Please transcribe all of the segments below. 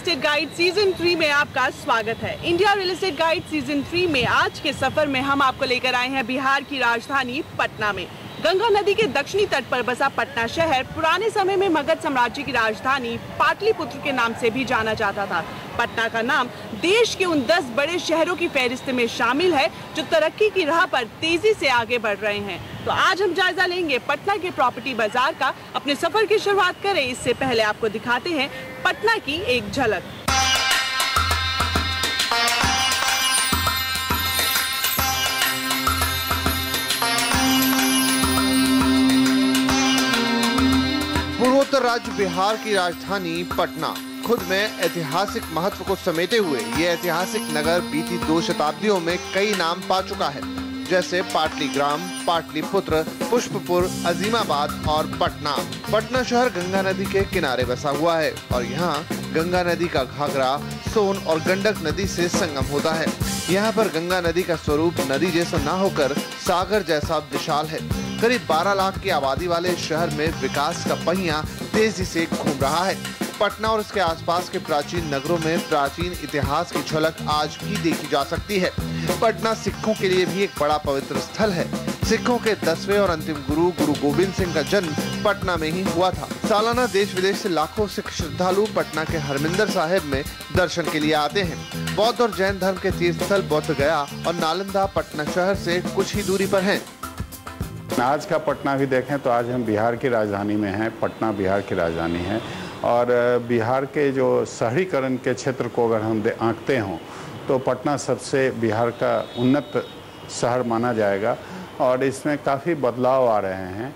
Estate guide season 3 में आपका स्वागत है। India real estate guide season 3 में आज के सफर में हम आपको लेकर आए हैं बिहार की राजधानी पटना में। गंगा नदी के दक्षिणी तट पर बसा पटना शहर पुराने समय में मगध साम्राज्य की राजधानी पाटलिपुत्र के नाम से भी जाना जाता था। पटना का नाम देश के उन 10 बड़े शहरों की फहरिस्त में शामिल है जो तरक्की की राह पर तेजी से आगे बढ़ रहे हैं। तो आज हम जायजा लेंगे पटना के प्रॉपर्टी बाजार का। अपने सफर की शुरुआत करें इससे पहले आपको दिखाते हैं पटना की एक झलक। पूर्वोत्तर राज्य बिहार की राजधानी पटना खुद में ऐतिहासिक महत्व को समेटे हुए ये ऐतिहासिक नगर बीती 2 शताब्दियों में कई नाम पा चुका है, जैसे पाटलिग्राम, पाटलिपुत्र, पुष्पपुर, अजीमाबाद और पटना। पटना शहर गंगा नदी के किनारे बसा हुआ है और यहाँ गंगा नदी का घाघरा, सोन और गंडक नदी से संगम होता है। यहाँ पर गंगा नदी का स्वरूप नदी जैसा न होकर सागर जैसा विशाल है। करीब 12 लाख की आबादी वाले शहर में विकास का पहिया तेजी से घूम रहा है। पटना और इसके आसपास के प्राचीन नगरों में प्राचीन इतिहास की झलक आज भी देखी जा सकती है। पटना सिखों के लिए भी एक बड़ा पवित्र स्थल है। सिखों के 10वें और अंतिम गुरु गोविंद सिंह का जन्म पटना में ही हुआ था। सालाना देश विदेश से लाखों सिख श्रद्धालु पटना के हरमिंदर साहिब में दर्शन के लिए आते हैं। बौद्ध और जैन धर्म के तीर्थ स्थल बोध गया और नालंदा पटना शहर से कुछ ही दूरी पर हैं। आज का पटना भी देखें तो आज हम बिहार की राजधानी में हैं। पटना बिहार की राजधानी है और बिहार के जो शहरीकरण के क्षेत्र को अगर हम आंकते हों तो पटना सबसे बिहार का उन्नत शहर माना जाएगा और इसमें काफ़ी बदलाव आ रहे हैं।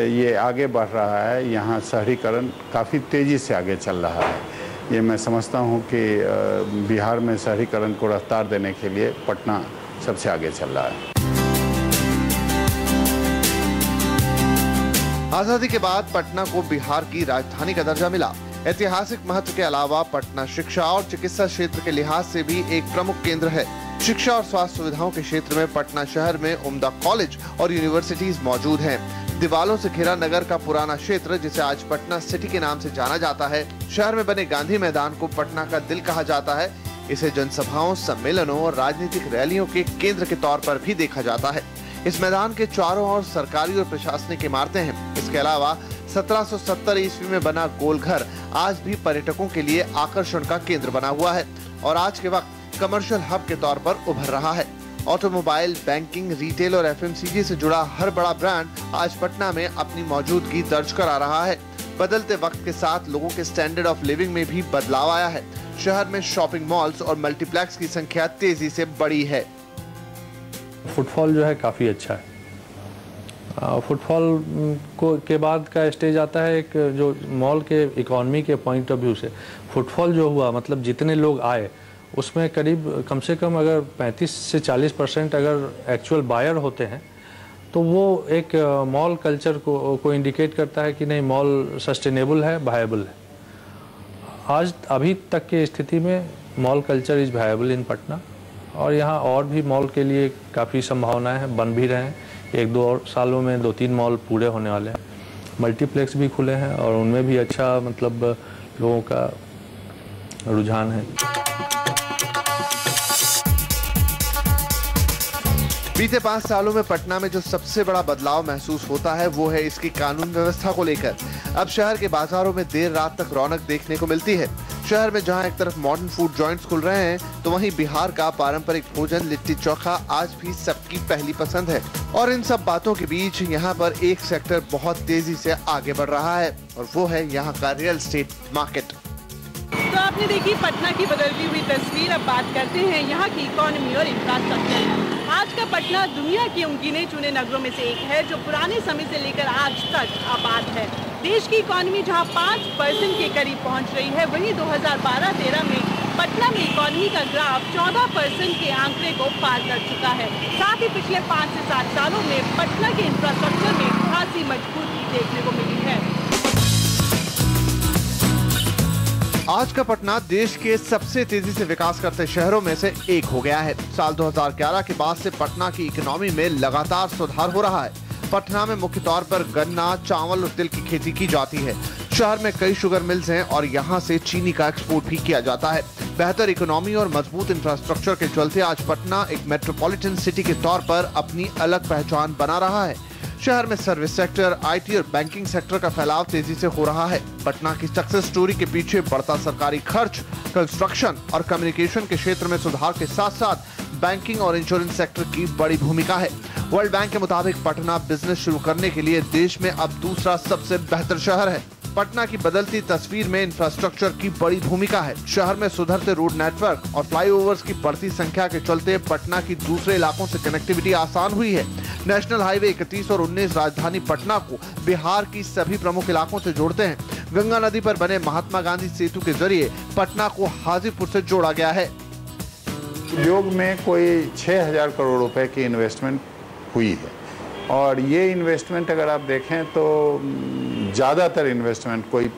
ये आगे बढ़ रहा है, यहाँ शहरीकरण काफ़ी तेज़ी से आगे चल रहा है। ये मैं समझता हूँ कि बिहार में शहरीकरण को रफ्तार देने के लिए पटना सबसे आगे चल रहा है। आजादी के बाद पटना को बिहार की राजधानी का दर्जा मिला। ऐतिहासिक महत्व के अलावा पटना शिक्षा और चिकित्सा क्षेत्र के लिहाज से भी एक प्रमुख केंद्र है। शिक्षा और स्वास्थ्य सुविधाओं के क्षेत्र में पटना शहर में उम्दा कॉलेज और यूनिवर्सिटीज मौजूद हैं। दीवालों से घिरा नगर का पुराना क्षेत्र जिसे आज पटना सिटी के नाम से जाना जाता है। शहर में बने गांधी मैदान को पटना का दिल कहा जाता है। इसे जनसभाओं, सम्मेलनों और राजनीतिक रैलियों के केंद्र के तौर पर भी देखा जाता है। इस मैदान के चारों ओर सरकारी और प्रशासनिक इमारतें हैं। इसके अलावा 1770 ईस्वी में बना गोलघर आज भी पर्यटकों के लिए आकर्षण का केंद्र बना हुआ है और आज के वक्त कमर्शियल हब के तौर पर उभर रहा है। ऑटोमोबाइल, बैंकिंग, रिटेल और एफएमसीजी से जुड़ा हर बड़ा ब्रांड आज पटना में अपनी मौजूदगी दर्ज करा रहा है। बदलते वक्त के साथ लोगों के स्टैंडर्ड ऑफ लिविंग में भी बदलाव आया है। शहर में शॉपिंग मॉल्स और मल्टीप्लेक्स की संख्या तेजी से बढ़ी है। फुटफॉल जो है काफ़ी अच्छा है। फुटफॉल के बाद का स्टेज आता है एक जो मॉल के इकोनॉमी के पॉइंट ऑफ व्यू से फुटफॉल जो हुआ, मतलब जितने लोग आए उसमें करीब कम से कम अगर 35 से 40% अगर एक्चुअल बायर होते हैं तो वो एक मॉल कल्चर को इंडिकेट करता है कि नहीं, मॉल सस्टेनेबल है, वायबल है। आज अभी तक की स्थिति में मॉल कल्चर इज़ वायबल इन पटना और यहाँ और भी मॉल के लिए काफ़ी संभावनाएं हैं, बन भी रहे हैं। 1-2 और सालों में 2-3 मॉल पूरे होने वाले हैं। मल्टीप्लेक्स भी खुले हैं और उनमें भी अच्छा मतलब लोगों का रुझान है। बीते 5 सालों में पटना में जो सबसे बड़ा बदलाव महसूस होता है वो है इसकी कानून व्यवस्था को लेकर। अब शहर के बाजारों में देर रात तक रौनक देखने को मिलती है। शहर में जहां एक तरफ मॉडर्न फूड जॉइंट्स खुल रहे हैं तो वहीं बिहार का पारंपरिक भोजन लिट्टी चोखा आज भी सबकी पहली पसंद है। और इन सब बातों के बीच यहाँ पर एक सेक्टर बहुत तेजी से आगे बढ़ रहा है और वो है यहाँ का रियल एस्टेट मार्केट। तो आपने देखी पटना की बदलती हुई तस्वीर। अब बात करते हैं यहाँ की इकोनॉमी और इंफ्रास्ट्रक्चर। आज का पटना दुनिया के उन गिने चुने नगरों में से एक है जो पुराने समय से लेकर आज तक आबाद है। देश की इकोनॉमी जहां 5% के करीब पहुंच रही है, वहीं 2012-13 में पटना में इकोनॉमी का ग्राफ 14% के आंकड़े को पार कर चुका है। साथ ही पिछले 5 से 7 सालों में पटना के इंफ्रास्ट्रक्चर में खासी मजबूती देखने को मिली है। आज का पटना देश के सबसे तेजी से विकास करते शहरों में से एक हो गया है। साल 2011 के बाद से पटना की इकोनॉमी में लगातार सुधार हो रहा है। पटना में मुख्य तौर पर गन्ना, चावल और तिल की खेती की जाती है। शहर में कई शुगर मिल्स हैं और यहाँ से चीनी का एक्सपोर्ट भी किया जाता है। बेहतर इकोनॉमी और मजबूत इंफ्रास्ट्रक्चर के चलते आज पटना एक मेट्रोपॉलिटन सिटी के तौर पर अपनी अलग पहचान बना रहा है। शहर में सर्विस सेक्टर, आईटी और बैंकिंग सेक्टर का फैलाव तेजी से हो रहा है। पटना की सक्सेस स्टोरी के पीछे बढ़ता सरकारी खर्च, कंस्ट्रक्शन और कम्युनिकेशन के क्षेत्र में सुधार के साथ साथ बैंकिंग और इंश्योरेंस सेक्टर की बड़ी भूमिका है। वर्ल्ड बैंक के मुताबिक पटना बिजनेस शुरू करने के लिए देश में अब दूसरा सबसे बेहतर शहर है। पटना की बदलती तस्वीर में इंफ्रास्ट्रक्चर की बड़ी भूमिका है। शहर में सुधरते रोड नेटवर्क और फ्लाईओवर्स की बढ़ती संख्या के चलते पटना की दूसरे इलाकों से कनेक्टिविटी आसान हुई है। नेशनल हाईवे 31 और 19 राजधानी पटना को बिहार की सभी प्रमुख इलाकों से जोड़ते हैं। गंगा नदी पर बने महात्मा गांधी सेतु के जरिए पटना को हाजीपुर से जोड़ा गया है। उद्योग में कोई 6,000 करोड़ रुपए की इन्वेस्टमेंट हुई है और ये इन्वेस्टमेंट अगर आप देखें तो ज़्यादातर इन्वेस्टमेंट कोई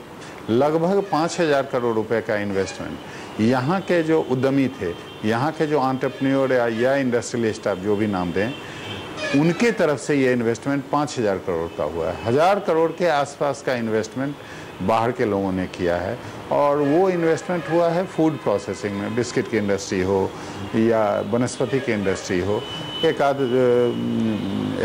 लगभग 5,000 करोड़ रुपए का इन्वेस्टमेंट यहाँ के जो उद्यमी थे, यहाँ के जो एंटरप्रेन्योर या इंडस्ट्रियलिस्ट आप जो भी नाम दें, उनके तरफ से ये इन्वेस्टमेंट 5,000 करोड़ का हुआ है। 1,000 करोड़ के आसपास का इन्वेस्टमेंट बाहर के लोगों ने किया है और वो इन्वेस्टमेंट हुआ है फूड प्रोसेसिंग में, बिस्किट की इंडस्ट्री हो या वनस्पति की इंडस्ट्री हो, एक आध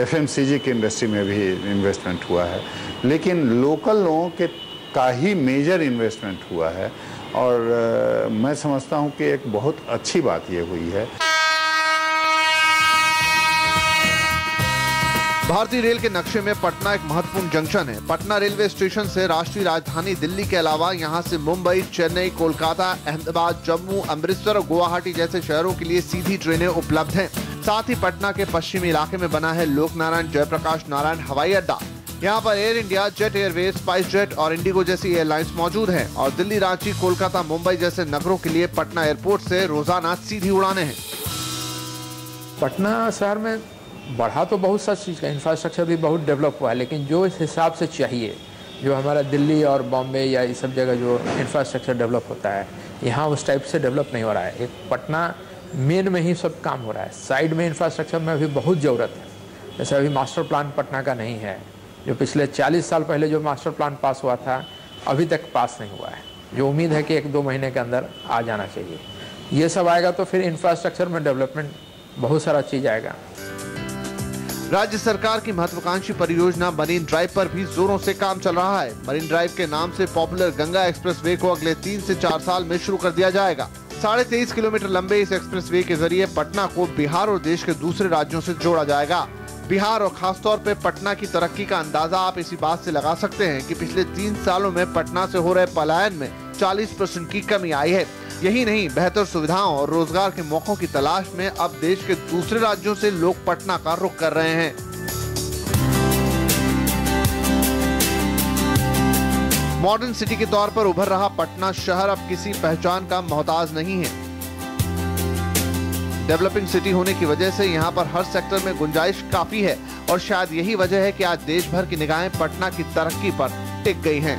FMCG की इंडस्ट्री में भी इन्वेस्टमेंट हुआ है। लेकिन लोकल लोगों के का ही मेजर इन्वेस्टमेंट हुआ है और मैं समझता हूँ कि एक बहुत अच्छी बात ये हुई है। भारतीय रेल के नक्शे में पटना एक महत्वपूर्ण जंक्शन है। पटना रेलवे स्टेशन से राष्ट्रीय राजधानी दिल्ली के अलावा यहाँ से मुंबई, चेन्नई, कोलकाता, अहमदाबाद, जम्मू, अमृतसर और गुवाहाटी जैसे शहरों के लिए सीधी ट्रेनें उपलब्ध हैं। साथ ही पटना के पश्चिमी इलाके में बना है लोकनारायण जयप्रकाश नारायण हवाई अड्डा। यहाँ पर air India, jet Airways, spice jet और इंडिगो जैसी एयरलाइंस मौजूद हैं और दिल्ली, रांची, कोलकाता, मुंबई जैसे नगरों के लिए पटना एयरपोर्ट से रोजाना सीधी उड़ानें हैं। पटना शहर में बढ़ा तो बहुत सा चीज़ का, इंफ्रास्ट्रक्चर भी बहुत डेवलप हुआ है, लेकिन जो इस हिसाब से चाहिए, जो हमारा दिल्ली और बॉम्बे या इस सब जगह जो इंफ्रास्ट्रक्चर डेवलप होता है, यहाँ उस टाइप से डेवलप नहीं हो रहा है। एक पटना मेन में ही सब काम हो रहा है, साइड में इंफ्रास्ट्रक्चर में अभी बहुत ज़रूरत है। जैसे अभी मास्टर प्लान पटना का नहीं है, जो पिछले 40 साल पहले जो मास्टर प्लान पास हुआ था अभी तक पास नहीं हुआ है, जो उम्मीद है कि 1-2 महीने के अंदर आ जाना चाहिए। ये सब आएगा तो फिर इंफ्रास्ट्रक्चर में डेवलपमेंट बहुत सारा चीज़ आएगा। राज्य सरकार की महत्वाकांक्षी परियोजना मरीन ड्राइव पर भी जोरों से काम चल रहा है। मरीन ड्राइव के नाम से पॉपुलर गंगा एक्सप्रेसवे को अगले 3 से 4 साल में शुरू कर दिया जाएगा। 23.5 किलोमीटर लंबे इस एक्सप्रेसवे के जरिए पटना को बिहार और देश के दूसरे राज्यों से जोड़ा जाएगा। बिहार और खासतौर पे पटना की तरक्की का अंदाजा आप इसी बात से लगा सकते हैं कि पिछले 3 सालों में पटना से हो रहे पलायन में 40% की कमी आई है। यही नहीं, बेहतर सुविधाओं और रोजगार के मौकों की तलाश में अब देश के दूसरे राज्यों से लोग पटना का रुख कर रहे हैं। मॉडर्न सिटी के तौर पर उभर रहा पटना शहर अब किसी पहचान का मोहताज नहीं है। डेवलपिंग सिटी होने की वजह से यहाँ पर हर सेक्टर में गुंजाइश काफी है और शायद यही वजह है कि आज देश भर की निगाहें पटना की तरक्की पर टिक गई हैं।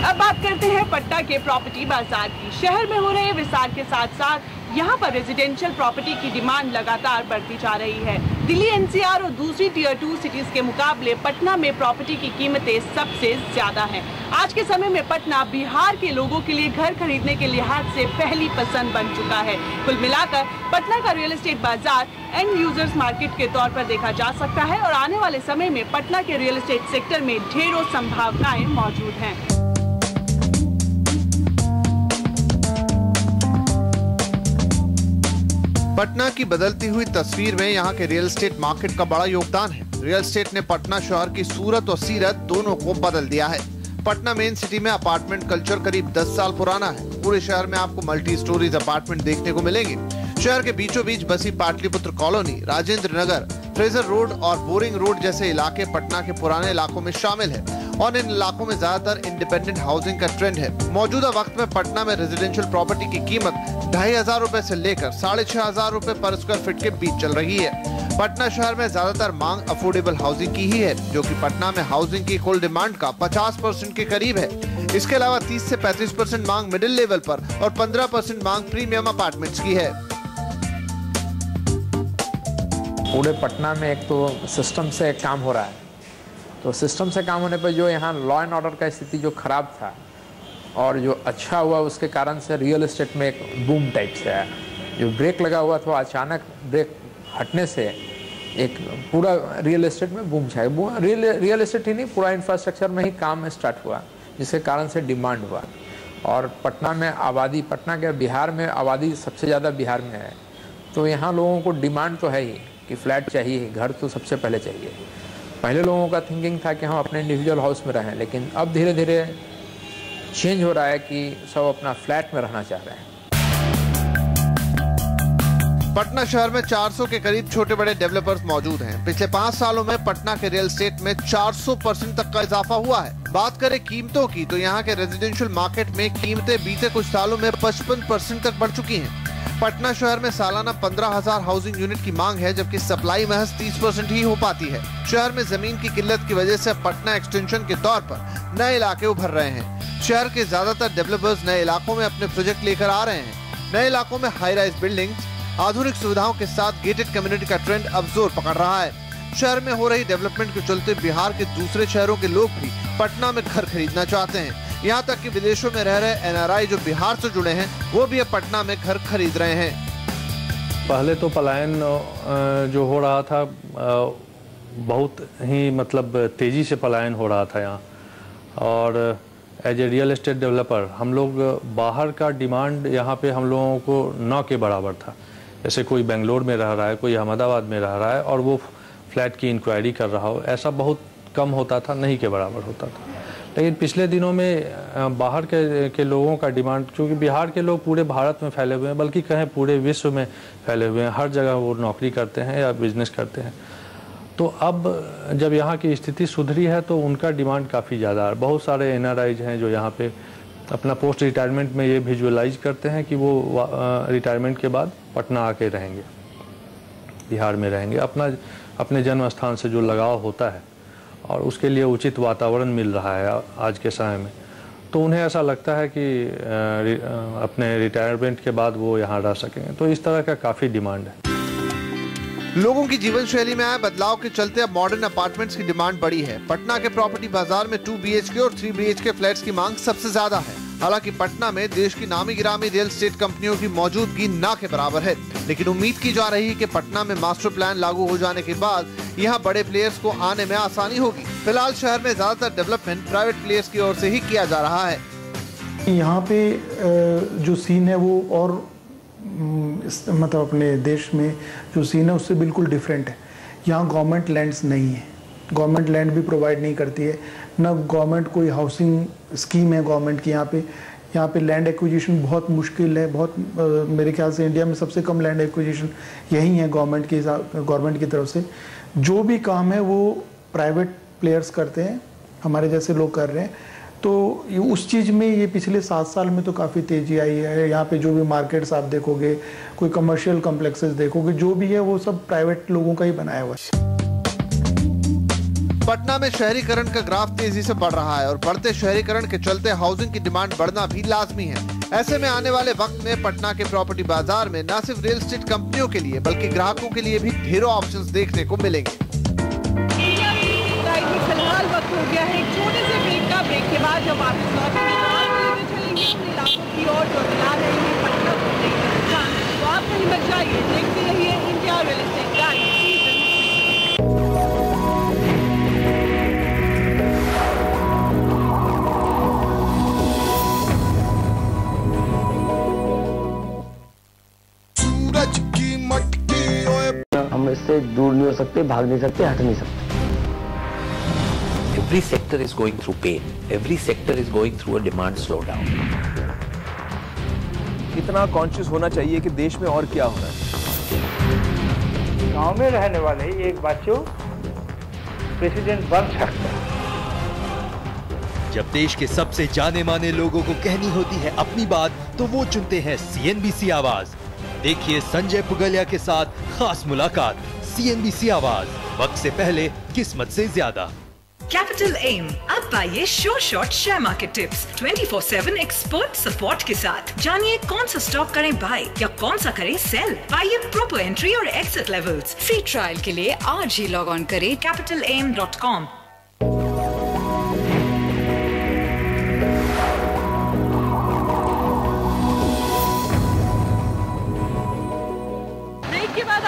अब बात करते हैं पटना के प्रॉपर्टी बाजार की। शहर में हो रहे विस्तार के साथ साथ यहाँ पर रेजिडेंशियल प्रॉपर्टी की डिमांड लगातार बढ़ती जा रही है। दिल्ली NCR और दूसरी टियर 2 सिटीज के मुकाबले पटना में प्रॉपर्टी की कीमतें सबसे ज्यादा हैं। आज के समय में पटना बिहार के लोगों के लिए घर खरीदने के लिहाज से पहली पसंद बन चुका है। कुल मिलाकर पटना का रियल एस्टेट बाजार एंड यूजर्स मार्केट के तौर पर देखा जा सकता है और आने वाले समय में पटना के रियल एस्टेट सेक्टर में ढेरों संभावनाएं मौजूद हैं। पटना की बदलती हुई तस्वीर में यहाँ के रियल एस्टेट मार्केट का बड़ा योगदान है। रियल एस्टेट ने पटना शहर की सूरत और सीरत दोनों को बदल दिया है। पटना मेन सिटी में अपार्टमेंट कल्चर करीब 10 साल पुराना है। पूरे शहर में आपको मल्टी स्टोरीज अपार्टमेंट देखने को मिलेंगे। शहर के बीचों बीच बसी Pataliputra colony, Rajendra Nagar, Fraser road और बोरिंग रोड जैसे इलाके पटना के पुराने इलाकों में शामिल है और इन इलाकों में ज्यादातर इंडिपेंडेंट हाउसिंग का ट्रेंड है। मौजूदा वक्त में पटना में रेजिडेंशियल प्रॉपर्टी की कीमत 2,500 रुपए से लेकर 6,500 रुपए पर स्क्वायर फीट के बीच चल रही है। पटना शहर में ज्यादातर मांग अफोर्डेबल हाउसिंग की ही है, जो कि पटना में हाउसिंग की कुल डिमांड का 50% के करीब है। इसके अलावा 30 से 35% मांग मिडिल लेवल पर और 15% मांग प्रीमियम अपार्टमेंट्स की है। पूरे पटना में एक तो सिस्टम से काम हो रहा है तो सिस्टम से काम होने पर जो यहाँ लॉ एंड ऑर्डर का स्थिति जो खराब था और जो अच्छा हुआ, उसके कारण से रियल एस्टेट में एक बूम टाइप से आया। जो ब्रेक लगा हुआ था, अचानक ब्रेक हटने से एक पूरा रियल एस्टेट में बूम छाया। रियल एस्टेट ही नहीं, पूरा इंफ्रास्ट्रक्चर में ही काम स्टार्ट हुआ, जिसके कारण से डिमांड हुआ। और पटना में आबादी, पटना के बिहार में आबादी सबसे ज़्यादा बिहार में है, तो यहाँ लोगों को डिमांड तो है ही कि फ्लैट चाहिए, घर तो सबसे पहले चाहिए। पहले लोगों का थिंकिंग था कि हम अपने इंडिविजुअल हाउस में रहें, लेकिन अब धीरे धीरे चेंज हो रहा है कि सब अपना फ्लैट में रहना चाह रहे हैं। पटना शहर में 400 के करीब छोटे बड़े डेवलपर्स मौजूद हैं। पिछले 5 सालों में पटना के रियल एस्टेट में 400% तक का इजाफा हुआ है। बात करें कीमतों की, तो यहाँ के रेजिडेंशियल मार्केट में कीमतें बीते कुछ सालों में 55% तक बढ़ चुकी हैं। पटना शहर में सालाना 15,000 हाउसिंग यूनिट की मांग है, जबकि सप्लाई महज 30% ही हो पाती है। शहर में जमीन की किल्लत की वजह से पटना एक्सटेंशन के तौर पर नए इलाके उभर रहे हैं। शहर के ज्यादातर डेवलपर्स नए इलाकों में अपने प्रोजेक्ट लेकर आ रहे हैं। नए इलाकों में हाई राइज बिल्डिंग्स, आधुनिक सुविधाओं के साथ गेटेड कम्युनिटी का ट्रेंड अब जोर पकड़ रहा है। शहर में हो रही डेवलपमेंट के चलते बिहार के दूसरे शहरों के लोग भी पटना में घर खरीदना चाहते हैं। यहाँ तक कि विदेशों में रह रहे NRI जो बिहार से जुड़े हैं, वो भी अब पटना में घर खरीद रहे हैं। पहले तो पलायन जो हो रहा था, बहुत ही मतलब तेजी से पलायन हो रहा था यहाँ। और as a real estate developer हम लोग बाहर का डिमांड यहाँ पे हम लोगों को न के बराबर था। जैसे कोई बेंगलोर में रह रहा है, कोई अहमदाबाद में रह रहा है और वो फ्लैट की इंक्वायरी कर रहा हो, ऐसा बहुत कम होता था, नहीं के बराबर होता था। लेकिन पिछले दिनों में बाहर के लोगों का डिमांड, क्योंकि बिहार के लोग पूरे भारत में फैले हुए हैं, बल्कि कहें पूरे विश्व में फैले हुए हैं, हर जगह वो नौकरी करते हैं या बिजनेस करते हैं। तो अब जब यहाँ की स्थिति सुधरी है तो उनका डिमांड काफ़ी ज़्यादा है। बहुत सारे NRIs हैं जो यहाँ पे अपना पोस्ट रिटायरमेंट में ये विजुअलाइज करते हैं कि वो रिटायरमेंट के बाद पटना आके रहेंगे, बिहार में रहेंगे। अपने जन्म स्थान से जो लगाव होता है और उसके लिए उचित वातावरण मिल रहा है आज के समय में, तो उन्हें ऐसा लगता है कि अपने रिटायरमेंट के बाद वो यहाँ रह सकेंगे। तो इस तरह का काफ़ी डिमांड है। लोगों की जीवन शैली में आए बदलाव के चलते अब मॉडर्न अपार्टमेंट्स की डिमांड बढ़ी है। पटना के प्रॉपर्टी बाजार में 2 BHK और 3 BHK फ्लैट्स की मांग सबसे ज्यादा है। हालांकि पटना में देश की नामी गिरामी रियल एस्टेट कंपनियों की मौजूदगी ना के बराबर है, लेकिन उम्मीद की जा रही है कि पटना में मास्टर प्लान लागू हो जाने के बाद यहाँ बड़े प्लेयर्स को आने में आसानी होगी। फिलहाल शहर में ज्यादातर डेवलपमेंट प्राइवेट प्लेयर्स की ओर से ही किया जा रहा है। यहाँ पे जो सीन है वो और मतलब अपने देश में जो सीन है उससे बिल्कुल डिफरेंट है। यहाँ गवर्नमेंट लैंड्स नहीं है, गवर्नमेंट लैंड भी प्रोवाइड नहीं करती है, न गवर्नमेंट कोई हाउसिंग स्कीम है गवर्नमेंट की। यहाँ पे लैंड एक्विजिशन बहुत मुश्किल है। बहुत मेरे ख्याल से इंडिया में सबसे कम लैंड एक्विजिशन यही है गवर्नमेंट की तरफ से। जो भी काम है वो प्राइवेट प्लेयर्स करते हैं, हमारे जैसे लोग कर रहे हैं। तो उस चीज़ में ये पिछले 7 साल में तो काफ़ी तेज़ी आई है। यहाँ पे जो भी मार्केट्स आप देखोगे, कोई कमर्शियल कॉम्प्लेक्सेस देखोगे, जो भी है वो सब प्राइवेट लोगों का ही बनाया हुआ है। पटना में शहरीकरण का ग्राफ तेजी से बढ़ रहा है और बढ़ते शहरीकरण के चलते हाउसिंग की डिमांड बढ़ना भी लाजमी है। ऐसे में आने वाले वक्त में पटना के प्रॉपर्टी बाजार में न सिर्फ रियल एस्टेट कंपनियों के लिए बल्कि ग्राहकों के लिए भी ढेरों ऑप्शंस देखने को मिलेंगे। फिलहाल वक्त हो गया है एक छोटे से ब्रेक के बाद जब वापस लौटेंगे तो आप चलेंगे उन इलाकों की ओर जो दिला रहे हैं पटना को लेकर। तो आप कहीं मत जाइए, देखते रहिए India real estate guide season 3। हम इससे दूर नहीं हो सकते, भाग नहीं सकते, हट नहीं सकते। Every sector is going through pain. Every sector is going through a demand slowdown. इतना कॉन्शियस होना चाहिए कि देश में और क्या हो रहा है। गांव में रहने वाले एक बच्चों प्रेसिडेंट बन सकता है। जब देश के सबसे जाने माने लोगों को कहनी होती है अपनी बात, तो वो चुनते हैं CNBC आवाज। देखिए संजय पुगलिया के साथ खास मुलाकात CNBC आवाज, वक्त से पहले किस्मत से ज्यादा। कैपिटल एम अब पाइए short share market tips 24/7 expert support के साथ। जानिए कौन सा स्टॉक करें बाय या कौन सा करें सेल। पाइए प्रॉपर एंट्री और एग्जिट लेवल्स। फ्री ट्रायल के लिए आज ही लॉग ऑन करें capitalaim.com।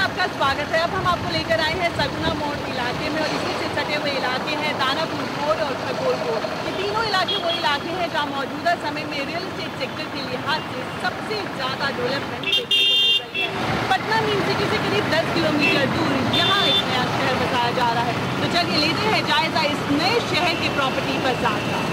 आपका स्वागत है। अब हम आपको लेकर आए हैं सगुना मोड़ इलाके में और इसी से सटे हुए इलाके हैं दानापुर रोड और खगोल रोड। ये तीनों इलाके वो इलाके हैं जहाँ मौजूदा समय में रियल एस्टेट सेक्टर के लिहाज से सबसे ज़्यादा डेवलपमेंट देखने को मिल रही है। पटना मेन सिटी से करीब 10 किलोमीटर दूर यहाँ एक नया शहर बसाया जा रहा है। तो चलिए लेते हैं जायजा इस नए शहर के प्रॉपर्टी बाजार का।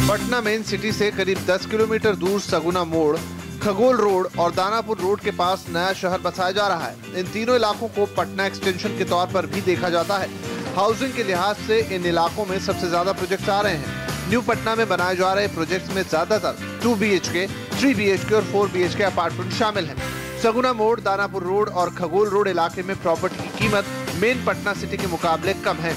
पटना मेन सिटी से करीब 10 किलोमीटर दूर सगुना मोड़, खगोल रोड और दानापुर रोड के पास नया शहर बसाया जा रहा है। इन तीनों इलाकों को पटना एक्सटेंशन के तौर पर भी देखा जाता है। हाउसिंग के लिहाज से इन इलाकों में सबसे ज्यादा प्रोजेक्ट्स आ रहे हैं। न्यू पटना में बनाए जा रहे प्रोजेक्ट्स में ज्यादातर 2 BHK, 3 BHK और 4 BHK अपार्टमेंट शामिल हैं। सगुना मोड़, दानापुर रोड और खगोल रोड इलाके में प्रॉपर्टी की कीमत मेन पटना सिटी के मुकाबले कम है।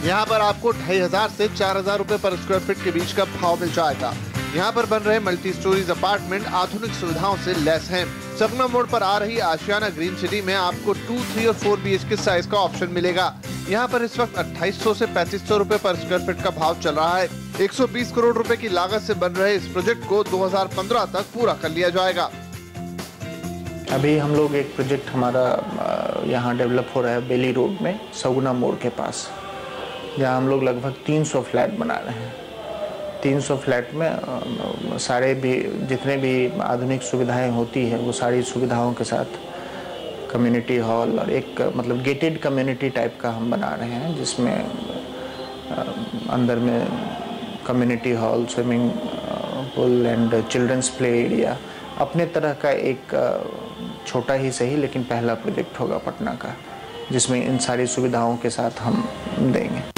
यहाँ पर आपको 2500 से 4000 रुपए पर स्क्वायर फीट के बीच का भाव मिल जाएगा। यहाँ पर बन रहे मल्टी स्टोरीज अपार्टमेंट आधुनिक सुविधाओं से लैस हैं। सगुना मोड़ पर आ रही आशियाना ग्रीन सिटी में आपको 2, 3 और 4 BHK साइज का ऑप्शन मिलेगा। यहाँ पर इस वक्त 2800 से 3500 रुपए पर स्क्वायर फीट का भाव चल रहा है। 120 करोड़ रुपए की लागत से बन रहे इस प्रोजेक्ट को 2015 तक पूरा कर लिया जाएगा। अभी हम लोग एक प्रोजेक्ट हमारा यहाँ डेवलप हो रहा है बेली रोड में, सगुना मोड़ के पास, जहाँ हम लोग लगभग 300 फ्लैट बना रहे हैं। 300 फ्लैट में सारे भी जितने भी आधुनिक सुविधाएं होती है वो सारी सुविधाओं के साथ कम्युनिटी हॉल और एक मतलब गेटेड कम्युनिटी टाइप का हम बना रहे हैं, जिसमें अंदर में community hall, swimming pool and childrens play area, अपने तरह का एक छोटा ही सही लेकिन पहला प्रोजेक्ट होगा पटना का, जिसमें इन सारी सुविधाओं के साथ हम देंगे।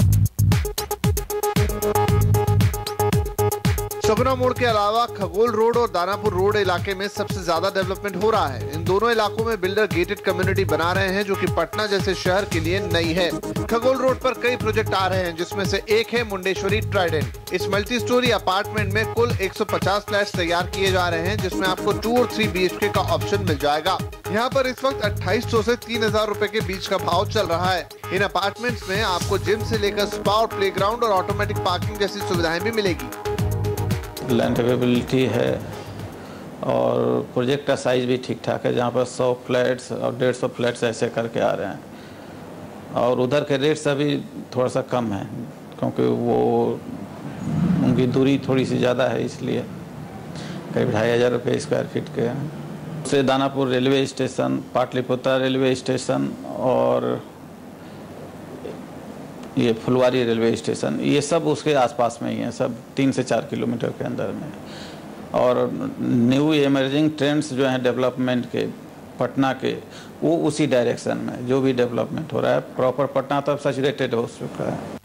सगुना मोड़ के अलावा खगोल रोड और दानापुर रोड इलाके में सबसे ज्यादा डेवलपमेंट हो रहा है। इन दोनों इलाकों में बिल्डर गेटेड कम्युनिटी बना रहे हैं, जो कि पटना जैसे शहर के लिए नई है। खगोल रोड पर कई प्रोजेक्ट आ रहे हैं, जिसमें से एक है मुंडेश्वरी ट्राइडेंट। इस मल्टी स्टोरी अपार्टमेंट में कुल 150 फ्लैट्स तैयार किए जा रहे हैं, जिसमें आपको 2 और 3 BHK का ऑप्शन मिल जाएगा। यहाँ पर इस वक्त 2800 से 3000 रुपए के बीच का भाव चल रहा है। इन अपार्टमेंट्स में आपको जिम से लेकर स्पा और प्लेग्राउंड और ऑटोमेटिक पार्किंग जैसी सुविधाएं भी मिलेगी। लैंड अवेलेबिलिटी है और प्रोजेक्ट का साइज भी ठीक ठाक है, जहाँ पर 100 फ्लैट्स और 150 फ्लैट्स ऐसे करके आ रहे हैं। और उधर के रेट्स अभी थोड़ा सा कम है, क्योंकि वो उनकी दूरी थोड़ी सी ज़्यादा है, इसलिए करीब 2500 रुपये स्क्वायर फीट के हैं। उससे Danapur railway station, Pataliputra railway station और ये फुलवारी रेलवे स्टेशन, ये सब उसके आसपास में ही हैं, सब 3 से 4 किलोमीटर के अंदर में। और न्यू इमर्जिंग ट्रेंड्स जो हैं डेवलपमेंट के पटना के, वो उसी डायरेक्शन में जो भी डेवलपमेंट हो रहा है। प्रॉपर पटना तब सैचुरेटेड हो चुका है।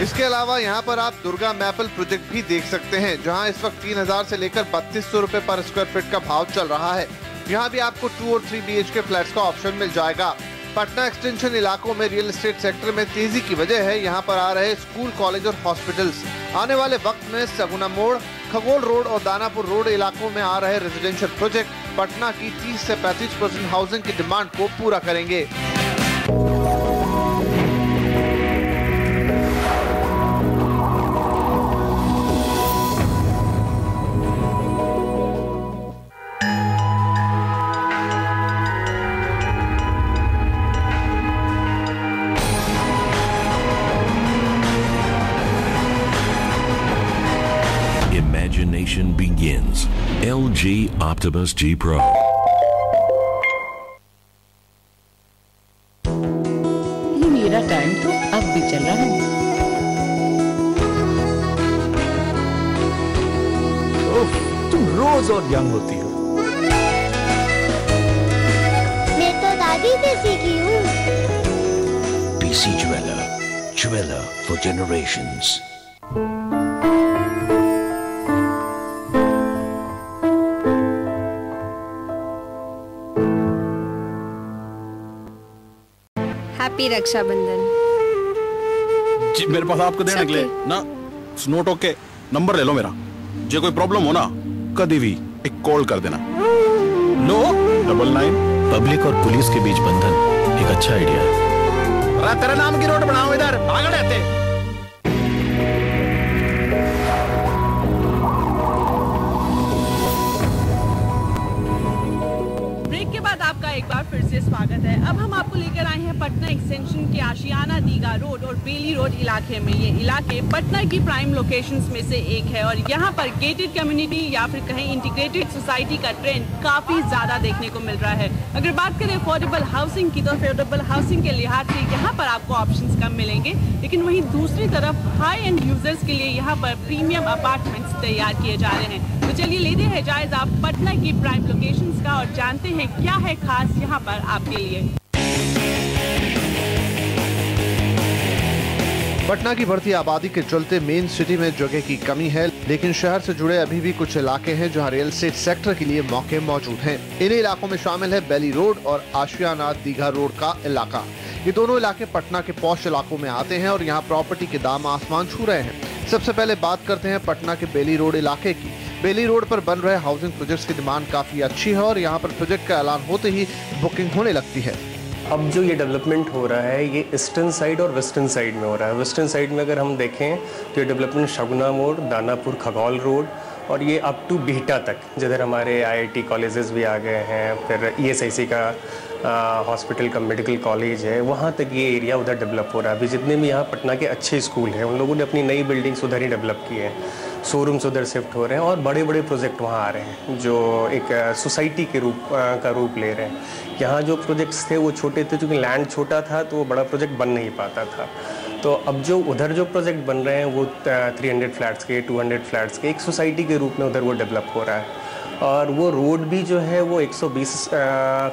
इसके अलावा यहाँ पर आप दुर्गा मैपल प्रोजेक्ट भी देख सकते हैं, जहाँ इस वक्त 3000 से लेकर 3200 रुपए पर स्क्वायर फीट का भाव चल रहा है। यहाँ भी आपको 2 और 3 BHK फ्लैट्स का ऑप्शन मिल जाएगा। पटना एक्सटेंशन इलाकों में रियल एस्टेट सेक्टर में तेजी की वजह है यहाँ पर आ रहे स्कूल, कॉलेज और हॉस्पिटल्स। आने वाले वक्त में सगुना मोड़, खगोल रोड और दानापुर रोड इलाकों में आ रहे रेजिडेंशियल प्रोजेक्ट पटना की 30 से 35% हाउसिंग की डिमांड को पूरा करेंगे। Imagination begins. LG Optimus G Pro. ये मेरा टाइम तो अब भी चल रहा है। तुम रोज और यंग होती हो। मैं तो दादी से सीखी हूँ। PC Jeweler. Jeweler for generations. Happy Rakshabandhan. जी मेरे पास आपको देने के लिए ना नोट ओके नंबर ले लो मेरा। जे कोई प्रॉब्लम हो ना कभी भी एक कॉल कर देना। नो 99 पब्लिक और पुलिस के बीच बंधन एक अच्छा आइडिया है। तेरे नाम की रोड बनाओ, इधर आगे रहते। ब्रेक के बाद आपका एक बार फिर से स्वागत है। अब हम आपको लेकर आए हैं पटना एक्सटेंशन के आशियाना दीघा रोड और बेली रोड इलाके में। ये इलाके पटना की प्राइम लोकेशंस में से एक है और यहाँ पर गेटेड कम्युनिटी या फिर कहें इंटीग्रेटेड सोसाइटी का ट्रेंड काफी ज्यादा देखने को मिल रहा है। अगर बात करें अफोर्डेबल हाउसिंग की, तो अफोर्डेबल हाउसिंग के लिहाज से यहाँ पर आपको ऑप्शंस कम मिलेंगे, लेकिन वहीं दूसरी तरफ हाई एंड यूजर्स के लिए यहाँ पर प्रीमियम अपार्टमेंट्स तैयार किए जा रहे हैं। तो चलिए लेते हैं जायजा पटना की प्राइम लोकेशंस का और जानते हैं क्या है खास यहाँ पर आपके लिए। पटना की बढ़ती आबादी के चलते मेन सिटी में जगह की कमी है, लेकिन शहर से जुड़े अभी भी कुछ इलाके हैं जहां रियल एस्टेट सेक्टर के लिए मौके मौजूद हैं। इन इलाकों में शामिल है बेली रोड और आशियाना दीघा रोड का इलाका। ये दोनों इलाके पटना के पॉश इलाकों में आते हैं और यहाँ प्रॉपर्टी के दाम आसमान छू रहे हैं। सबसे पहले बात करते हैं पटना के बेली रोड इलाके की। बेली रोड पर बन रहे हाउसिंग प्रोजेक्ट्स की डिमांड काफी अच्छी है और यहाँ पर प्रोजेक्ट का ऐलान होते ही बुकिंग होने लगती है। अब जो ये डेवलपमेंट हो रहा है ये ईस्टर्न साइड और वेस्टर्न साइड में हो रहा है। वेस्टर्न साइड में अगर हम देखें तो ये डेवलपमेंट शगुना मोड़, दानापुर, खगौल रोड और ये अप टू बिहटा तक, जिधर हमारे IIT कॉलेजेस भी आ गए हैं, फिर ESIC का हॉस्पिटल का मेडिकल कॉलेज है, वहाँ तक ये एरिया उधर डेवलप हो रहा है। अभी जितने भी यहाँ पटना के अच्छे स्कूल हैं उन लोगों ने अपनी नई बिल्डिंग्स उधर ही डेवलप की हैं, शोरूम्स उधर शिफ्ट हो रहे हैं और बड़े बड़े प्रोजेक्ट वहाँ आ रहे हैं जो एक सोसाइटी के रूप ले रहे हैं। यहाँ जो प्रोजेक्ट्स थे वो छोटे थे, क्योंकि लैंड छोटा था तो वो बड़ा प्रोजेक्ट बन नहीं पाता था। तो अब जो उधर जो प्रोजेक्ट बन रहे हैं वो 300 फ्लैट्स के, 200 फ्लैट्स के एक सोसाइटी के रूप में उधर वो डेवलप हो रहा है। और वो रोड भी जो है वो 120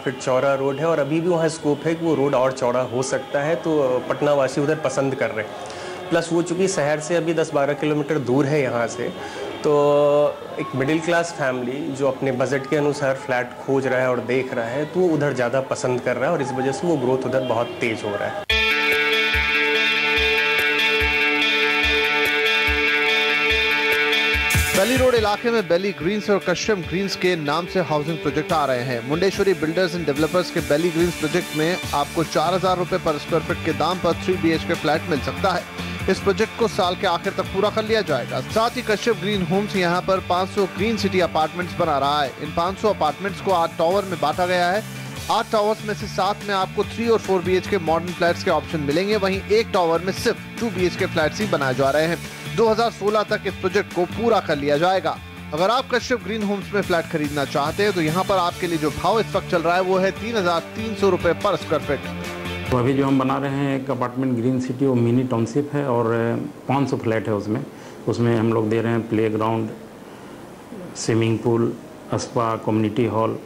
फीट चौड़ा रोड है और अभी भी वहाँ स्कोप है कि वो रोड और चौड़ा हो सकता है, तो पटना वासी उधर पसंद कर रहे हैं। प्लस वो चूँकि शहर से अभी 10-12 किलोमीटर दूर है यहाँ से, तो एक मिडिल क्लास फैमिली जो अपने बजट के अनुसार फ्लैट खोज रहा है और देख रहा है तो वो उधर ज़्यादा पसंद कर रहा है और इस वजह से वो ग्रोथ उधर बहुत तेज़ हो रहा है। बेली रोड इलाके में बेली ग्रीन्स और कश्यप ग्रीन्स के नाम से हाउसिंग प्रोजेक्ट आ रहे हैं। मुंडेश्वरी बिल्डर्स एंड डेवलपर्स के बेली ग्रीन्स प्रोजेक्ट में आपको 4000 रुपए पर स्क्वायर फीट के दाम पर 3 BHK फ्लैट मिल सकता है। इस प्रोजेक्ट को साल के आखिर तक पूरा कर लिया जाएगा। साथ ही कश्यप ग्रीन होम्स यहाँ पर 500 ग्रीन सिटी अपार्टमेंट्स बना रहा है। इन 500 अपार्टमेंट्स को 8 टावर में बांटा गया है। 8 टावर्स में से 7 में आपको 3 और 4 BHK मॉडर्न फ्लैट्स के ऑप्शन मिलेंगे, वहीं एक टावर में सिर्फ 2 BHK फ्लैट्स ही बनाए जा रहे हैं। 2016 तक इस प्रोजेक्ट को पूरा कर लिया जाएगा। अगर आप कश्यप ग्रीन होम्स में फ्लैट खरीदना चाहते हैं तो यहाँ पर आपके लिए जो भाव इस वक्त चल रहा है वो है 3300 रुपए पर स्क्वायर फीट। तो अभी जो हम बना रहे हैं एक अपार्टमेंट ग्रीन सिटी, वो मिनी टाउनशिप है और 500 फ्लैट है उसमें हम लोग दे रहे हैं play ground, swimming pool, spa, community hall,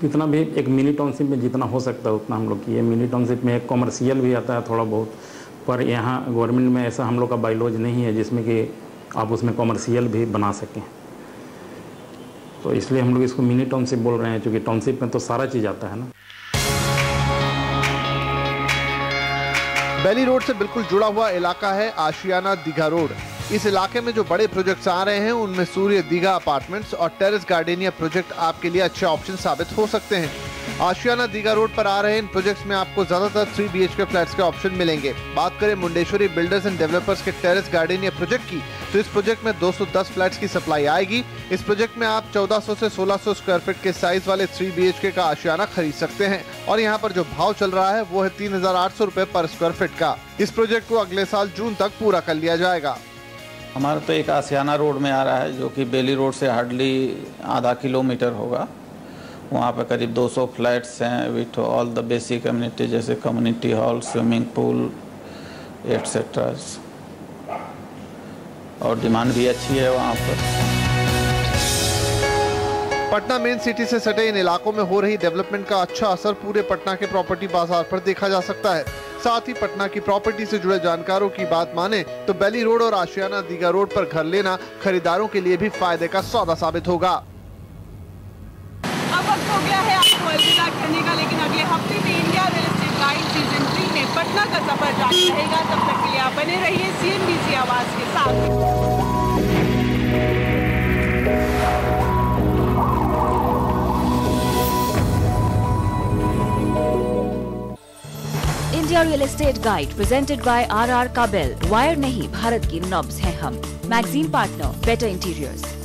जितना भी एक मिनी टाउनशिप में जितना हो सकता है उतना हम लोग किए। मिनी टाउनशिप में एक कॉमर्शियल भी आता है थोड़ा बहुत, पर यहाँ गवर्नमेंट में ऐसा हम लोग का बाइलॉज नहीं है जिसमें कि आप उसमें कॉमर्शियल भी बना सकें, तो इसलिए हम लोग इसको मिनी टाउनशिप बोल रहे हैं, क्योंकि टाउनशिप में तो सारा चीज़ आता है ना। बेली रोड से बिल्कुल जुड़ा हुआ इलाका है आशियाना दीघा रोड। इस इलाके में जो बड़े प्रोजेक्ट्स आ रहे हैं उनमें सूर्य दीघा अपार्टमेंट्स और टेरेस गार्डेनिया प्रोजेक्ट आपके लिए अच्छे ऑप्शन साबित हो सकते हैं। आशियाना दीघा रोड पर आ रहे इन प्रोजेक्ट्स में आपको ज्यादातर 3 BHK फ्लैट्स के ऑप्शन मिलेंगे। बात करें मुंडेश्वरी बिल्डर्स एंड डेवलपर्स के टेरेस गार्डेनिया प्रोजेक्ट की, तो इस प्रोजेक्ट में 210 फ्लैट्स की सप्लाई आएगी। इस प्रोजेक्ट में आप 1400 से 1600 स्क्वायर फीट के साइज वाले 3 BHK का आशियाना खरीद सकते हैं और यहाँ पर जो भाव चल रहा है वो है 3800 रुपए पर स्क्वायर फीट का। इस प्रोजेक्ट को अगले साल जून तक पूरा कर लिया जाएगा। हमारा तो एक आशियाना रोड में आ रहा है जो कि बेली रोड से हार्डली आधा किलोमीटर होगा। वहाँ पे करीब 200 फ्लैट्स हैं with all the basic community, जैसे community hall, swimming pool etcetera, और डिमांड भी अच्छी है वहाँ पर। पटना मेन सिटी से सटे इन इलाकों में हो रही डेवलपमेंट का अच्छा असर पूरे पटना के प्रॉपर्टी बाजार पर देखा जा सकता है। साथ ही पटना की प्रॉपर्टी से जुड़े जानकारों की बात माने तो बेली रोड और आशियाना दीघा रोड पर घर लेना खरीदारों के लिए भी फायदे का सौदा साबित होगा। अब वक्त हो गया है आपको अलविदा कहने का, लेकिन अगले हफ्ते में India real estate guide season 3 में पटना का सफर जारी रहेगा। तब तक के लिए आप बने रहिए CNBC आवाज के साथ। India real estate guide presented by RR काबिल। वायर नहीं, भारत की नब्ज हैं हम। Magazine partner better interiors.